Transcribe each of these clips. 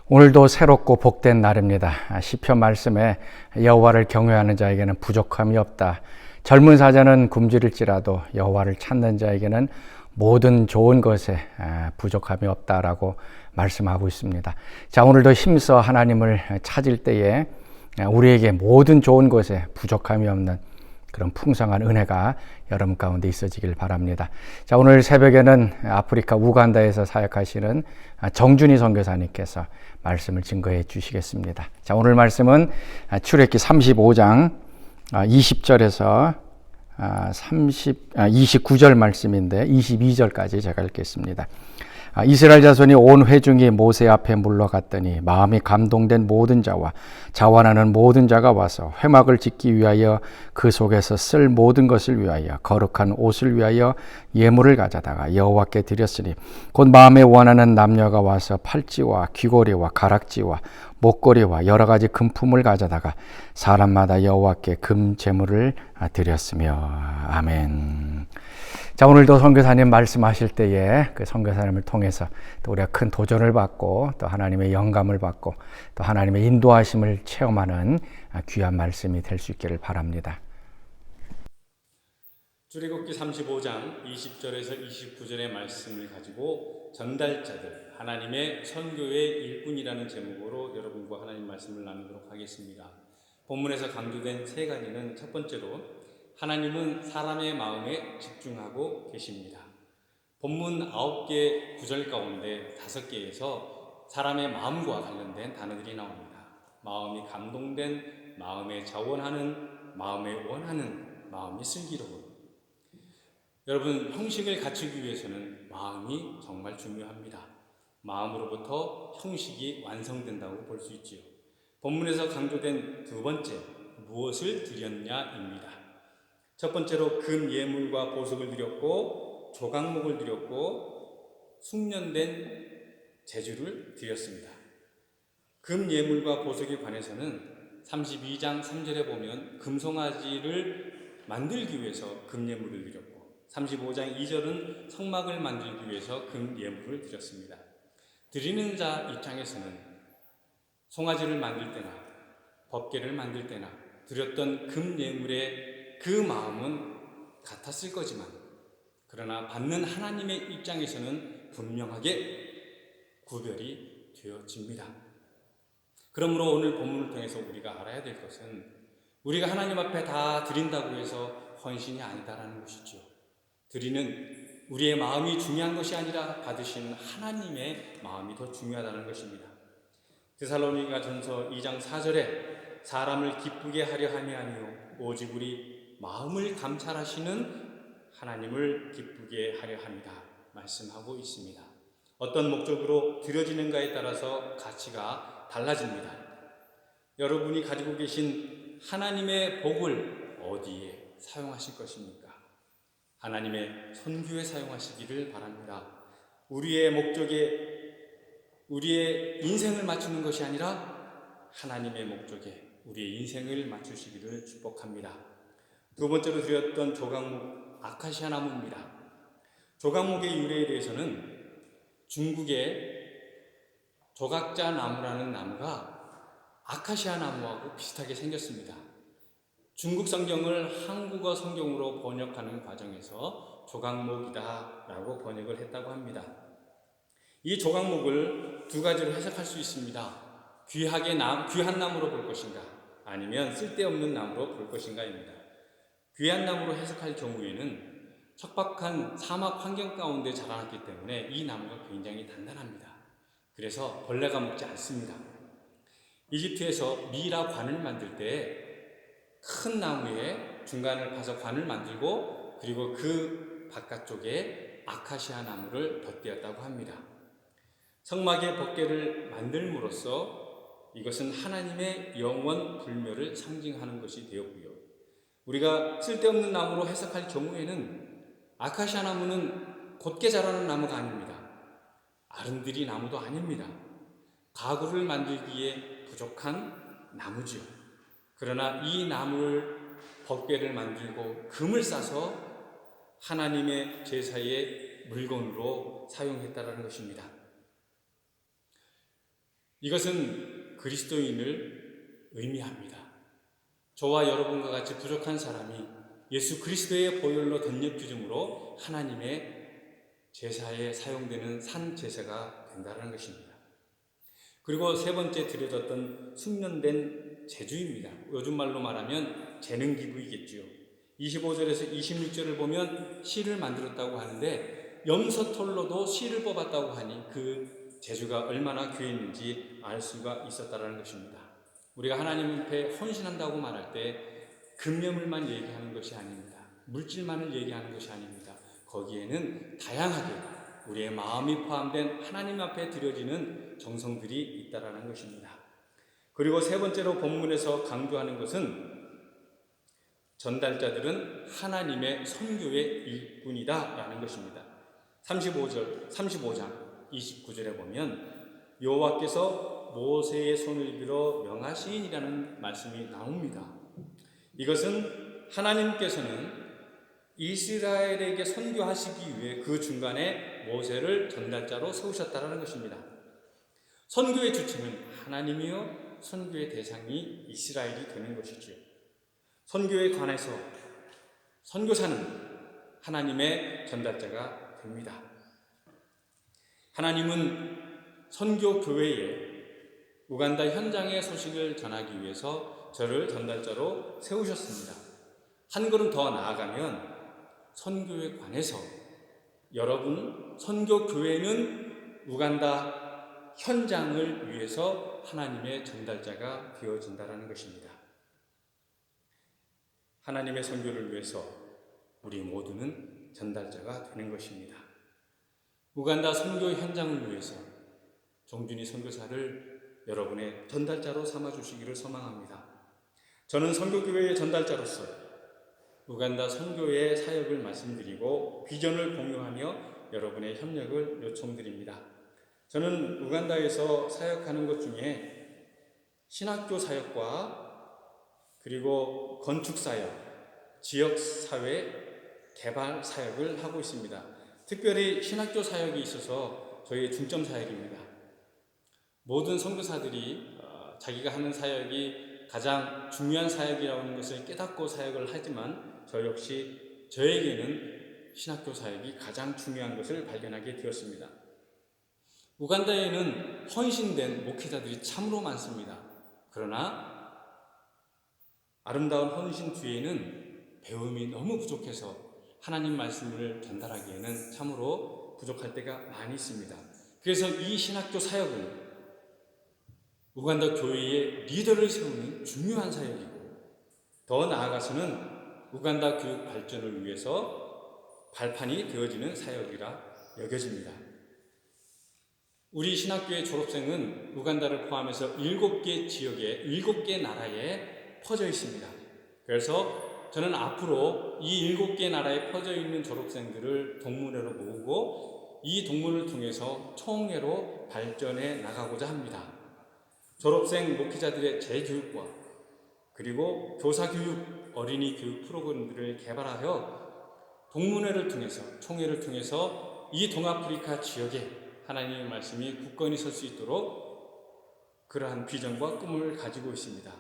오늘도 새롭고 복된 날입니다. 시편 말씀에 여호와를 경외하는 자에게는 부족함이 없다. 젊은 사자는 굶주릴지라도 여호와를 찾는 자에게는 모든 좋은 것에 부족함이 없다라고 말씀하고 있습니다. 자, 오늘도 힘써 하나님을 찾을 때에 우리에게 모든 좋은 것에 부족함이 없는 그런 풍성한 은혜가 여러분 가운데 있어지길 바랍니다. 자, 오늘 새벽에는 아프리카 우간다에서 사역하시는 정준희 선교사님께서 말씀을 증거해 주시겠습니다. 자, 오늘 말씀은 출애굽기 35장 20절에서 29절 말씀인데 22절까지 제가 읽겠습니다. 이스라엘 자손이 온 회중이 모세 앞에 물러갔더니 마음이 감동된 모든 자와 자원하는 모든 자가 와서 회막을 짓기 위하여 그 속에서 쓸 모든 것을 위하여 거룩한 옷을 위하여 예물을 가져다가 여호와께 드렸으니 곧 마음에 원하는 남녀가 와서 팔찌와 귀고리와 가락지와 목걸이와 여러 가지 금품을 가져다가 사람마다 여호와께 금 제물을 드렸으며. 아멘. 자, 오늘도 선교사님 말씀하실 때에 그 선교사님을 통해서 또 우리가 큰 도전을 받고 또 하나님의 영감을 받고 또 하나님의 인도하심을 체험하는 귀한 말씀이 될 수 있기를 바랍니다. 출애굽기 35장 20절에서 29절의 말씀을 가지고 전달자들, 하나님의 선교의 일꾼이라는 제목으로 여러분과 하나님 말씀을 나누도록 하겠습니다. 본문에서 강조된 세 가지는 첫 번째로 하나님은 사람의 마음에 집중하고 계십니다. 본문 9개 구절 가운데 5개에서 사람의 마음과 관련된 단어들이 나옵니다. 마음이 감동된, 마음에 자원하는, 마음에 원하는, 마음이 슬기로운. 여러분, 형식을 갖추기 위해서는 마음이 정말 중요합니다. 마음으로부터 형식이 완성된다고 볼 수 있지요. 본문에서 강조된 두 번째, 무엇을 드렸냐입니다. 첫 번째로 금 예물과 보석을 드렸고 조각목을 드렸고 숙련된 제주를 드렸습니다. 금 예물과 보석에 관해서는 32장 3절에 보면 금송아지를 만들기 위해서 금 예물을 드렸고 35장 2절은 성막을 만들기 위해서 금 예물을 드렸습니다. 드리는 자 입장에서는 송아지를 만들 때나 법궤를 만들 때나 드렸던 금 예물의 그 마음은 같았을 거지만 그러나 받는 하나님의 입장에서는 분명하게 구별이 되어집니다. 그러므로 오늘 본문을 통해서 우리가 알아야 될 것은 우리가 하나님 앞에 다 드린다고 해서 헌신이 아니다라는 것이죠. 드리는 우리의 마음이 중요한 것이 아니라 받으시는 하나님의 마음이 더 중요하다는 것입니다. 데살로니가전서 2장 4절에 사람을 기쁘게 하려 함이 아니요 오직 우리 마음을 감찰하시는 하나님을 기쁘게 하려 합니다 말씀하고 있습니다. 어떤 목적으로 드려지는가에 따라서 가치가 달라집니다. 여러분이 가지고 계신 하나님의 복을 어디에 사용하실 것입니까? 하나님의 선교에 사용하시기를 바랍니다. 우리의 목적에 우리의 인생을 맞추는 것이 아니라 하나님의 목적에 우리의 인생을 맞추시기를 축복합니다. 두 번째로 드렸던 조각목 아카시아 나무입니다. 조각목의 유래에 대해서는 중국의 조각자 나무라는 나무가 아카시아 나무하고 비슷하게 생겼습니다. 중국 성경을 한국어 성경으로 번역하는 과정에서 조각목이다 라고 번역을 했다고 합니다. 이 조각목을 두 가지로 해석할 수 있습니다. 귀한 나무로 볼 것인가 아니면 쓸데없는 나무로 볼 것인가입니다. 귀한 나무로 해석할 경우에는 척박한 사막 환경 가운데 자라났기 때문에 이 나무가 굉장히 단단합니다. 그래서 벌레가 먹지 않습니다. 이집트에서 미라 관을 만들 때 큰 나무에 중간을 파서 관을 만들고 그리고 그 바깥쪽에 아카시아 나무를 덧대었다고 합니다. 성막의 법궤를 만들므로써 이것은 하나님의 영원 불멸을 상징하는 것이 되었고요. 우리가 쓸데없는 나무로 해석할 경우에는 아카시아 나무는 곧게 자라는 나무가 아닙니다. 아름드리 나무도 아닙니다. 가구를 만들기에 부족한 나무지요. 그러나 이 나무를 법궤를 만들고 금을 싸서 하나님의 제사의 물건으로 사용했다는 것입니다. 이것은 그리스도인을 의미합니다. 저와 여러분과 같이 부족한 사람이 예수 그리스도의 보혈로 덧입혀짐으로 하나님의 제사에 사용되는 산 제사가 된다는 것입니다. 그리고 세 번째 드려졌던 숙련된 제주입니다. 요즘 말로 말하면 재능기구이겠지요. 25절에서 26절을 보면 실을 만들었다고 하는데 염소털로도 실을 뽑았다고 하니 그 제주가 얼마나 귀했는지 알 수가 있었다는 것입니다. 우리가 하나님 앞에 헌신한다고 말할 때 금연물만 얘기하는 것이 아닙니다. 물질만을 얘기하는 것이 아닙니다. 거기에는 다양하게 우리의 마음이 포함된 하나님 앞에 드려지는 정성들이 있다라는 것입니다. 그리고 세 번째로 본문에서 강조하는 것은 전달자들은 하나님의 선교의 일꾼이다라는 것입니다. 35장 29절에 보면 여호와께서 모세의 손을 빌어 명하시니라는 말씀이 나옵니다. 이것은 하나님께서는 이스라엘에게 선교하시기 위해 그 중간에 모세를 전달자로 세우셨다는 것입니다. 선교의 주체는 하나님이요 선교의 대상이 이스라엘이 되는 것이지요. 선교에 관해서 선교사는 하나님의 전달자가 됩니다. 하나님은 선교 교회에 우간다 현장의 소식을 전하기 위해서 저를 전달자로 세우셨습니다. 한 걸음 더 나아가면 선교에 관해서 여러분 선교 교회는 우간다 현장을 위해서 하나님의 전달자가 되어진다는 것입니다. 하나님의 선교를 위해서 우리 모두는 전달자가 되는 것입니다. 우간다 선교 현장을 위해서 종준이 선교사를 여러분의 전달자로 삼아주시기를 소망합니다. 저는 선교교회의 전달자로서 우간다 선교의 사역을 말씀드리고 비전을 공유하며 여러분의 협력을 요청드립니다. 저는 우간다에서 사역하는 것 중에 신학교 사역과 그리고 건축사역, 지역사회 개발 사역을 하고 있습니다. 특별히 신학교 사역이 있어서 저희의 중점 사역입니다. 모든 선교사들이 자기가 하는 사역이 가장 중요한 사역이라고 하는 것을 깨닫고 사역을 하지만 저 역시 저에게는 신학교 사역이 가장 중요한 것을 발견하게 되었습니다. 우간다에는 헌신된 목회자들이 참으로 많습니다. 그러나 아름다운 헌신 뒤에는 배움이 너무 부족해서 하나님 말씀을 전달하기에는 참으로 부족할 때가 많이 있습니다. 그래서 이 신학교 사역은 우간다 교회의 리더를 세우는 중요한 사역이고 더 나아가서는 우간다 교육 발전을 위해서 발판이 되어지는 사역이라 여겨집니다. 우리 신학교의 졸업생은 우간다를 포함해서 7개 지역에 7개 나라에 퍼져 있습니다. 그래서 저는 앞으로 이 7개 나라에 퍼져 있는 졸업생들을 동문회로 모으고 이 동문을 통해서 총회로 발전해 나가고자 합니다. 졸업생 목회자들의 재교육과 그리고 교사교육, 어린이 교육 프로그램들을 개발하여 동문회를 통해서 총회를 통해서 이 동아프리카 지역에 하나님의 말씀이 굳건히 설 수 있도록 그러한 비전과 꿈을 가지고 있습니다.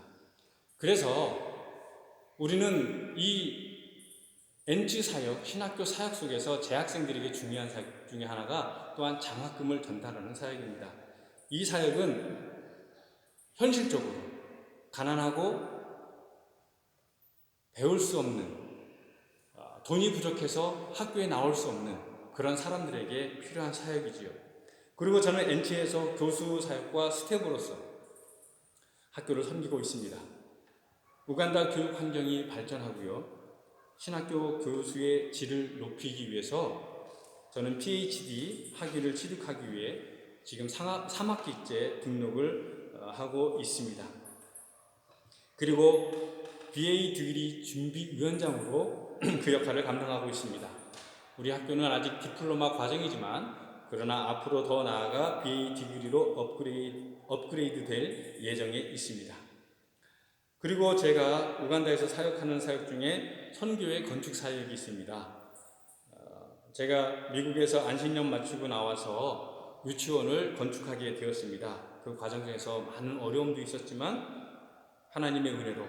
그래서 우리는 이 NG 사역, 신학교 사역 속에서 재학생들에게 중요한 사역 중에 하나가 또한 장학금을 전달하는 사역입니다. 이 사역은 현실적으로 가난하고 배울 수 없는, 돈이 부족해서 학교에 나올 수 없는 그런 사람들에게 필요한 사역이지요. 그리고 저는 NT에서 교수 사역과 스텝으로서 학교를 섬기고 있습니다. 우간다 교육 환경이 발전하고요. 신학교 교수의 질을 높이기 위해서 저는 PhD 학위를 취득하기 위해 지금 3학기째 등록을 하고 있습니다. 그리고 BA 디그리 준비위원장으로 그 역할을 감당하고 있습니다. 우리 학교는 아직 디플로마 과정이지만 그러나 앞으로 더 나아가 BA 디그리로 업그레이드 될 예정에 있습니다. 그리고 제가 우간다에서 사역하는 사역 중에 선교의 건축 사역이 있습니다. 제가 미국에서 안식년 마치고 나와서 유치원을 건축하게 되었습니다. 그 과정 중에서 많은 어려움도 있었지만 하나님의 은혜로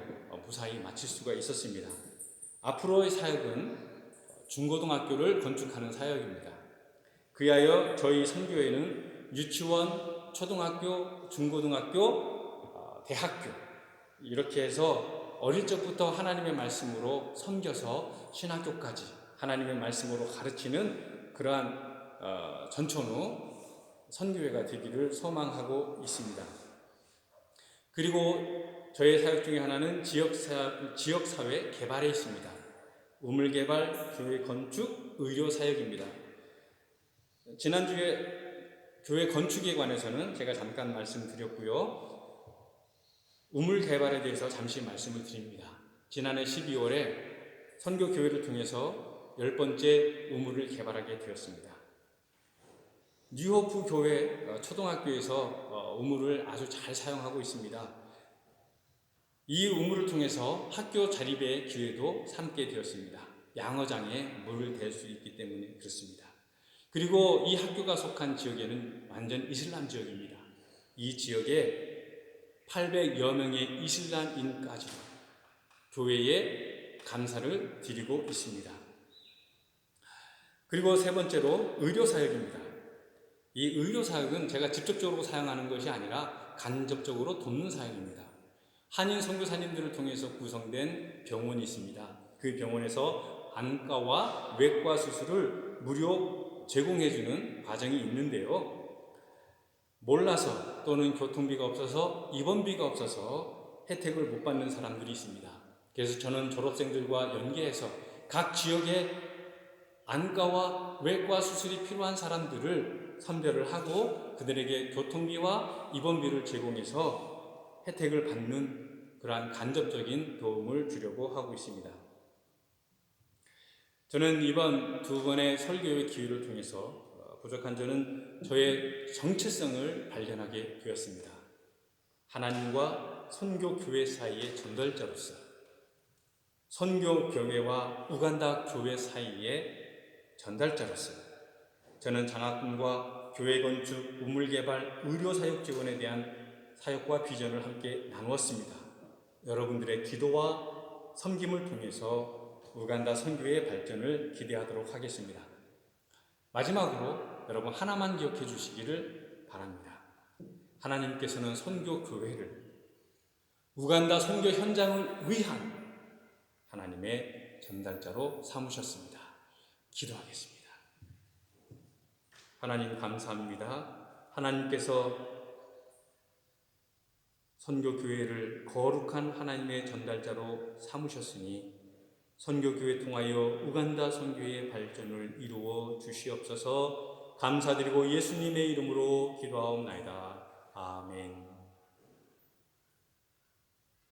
무사히 마칠 수가 있었습니다. 앞으로의 사역은 중고등학교를 건축하는 사역입니다. 그리하여 저희 선교회는 유치원, 초등학교, 중고등학교, 대학교 이렇게 해서 어릴 적부터 하나님의 말씀으로 섬겨서 신학교까지 하나님의 말씀으로 가르치는 그러한 전천후 선교회가 되기를 소망하고 있습니다. 그리고 저의 사역 중에 하나는 지역사회 개발에 있습니다. 우물개발, 교회 건축, 의료 사역입니다. 지난주에 교회 건축에 관해서는 제가 잠깐 말씀드렸고요. 우물개발에 대해서 잠시 말씀을 드립니다. 지난해 12월에 선교교회를 통해서 10번째 우물을 개발하게 되었습니다. 뉴호프 교회 초등학교에서 우물을 아주 잘 사용하고 있습니다. 이 우물을 통해서 학교 자립의 기회도 삼게 되었습니다. 양어장에 물을 댈 수 있기 때문에 그렇습니다. 그리고 이 학교가 속한 지역에는 완전 이슬람 지역입니다. 이 지역에 800여 명의 이슬람인까지 교회에 감사를 드리고 있습니다. 그리고 세 번째로 의료사역입니다. 이 의료사역은 제가 직접적으로 사용하는 것이 아니라 간접적으로 돕는 사역입니다. 한인 선교사님들을 통해서 구성된 병원이 있습니다. 그 병원에서 안과와 외과 수술을 무료 제공해주는 과정이 있는데요. 몰라서 또는 교통비가 없어서 입원비가 없어서 혜택을 못 받는 사람들이 있습니다. 그래서 저는 졸업생들과 연계해서 각 지역에 안과와 외과 수술이 필요한 사람들을 선별을 하고 그들에게 교통비와 입원비를 제공해서 혜택을 받는 그러한 간접적인 도움을 주려고 하고 있습니다. 저는 이번 두 번의 설교의 기회를 통해서 부족한 저는 저의 정체성을 발견하게 되었습니다. 하나님과 선교교회 사이의 전달자로서 선교교회와 우간다 교회 사이의 전달자로서 저는 장학금과 교회 건축, 우물개발, 의료사역 지원에 대한 사역과 비전을 함께 나누었습니다. 여러분들의 기도와 섬김을 통해서 우간다 선교의 발전을 기대하도록 하겠습니다. 마지막으로 여러분 하나만 기억해 주시기를 바랍니다. 하나님께서는 선교교회를 우간다 선교 현장을 위한 하나님의 전달자로 삼으셨습니다. 기도하겠습니다. 하나님 감사합니다. 하나님께서 선교교회를 거룩한 하나님의 전달자로 삼으셨으니 선교교회 통하여 우간다 선교의 발전을 이루어 주시옵소서. 감사드리고 예수님의 이름으로 기도하옵나이다. 아멘.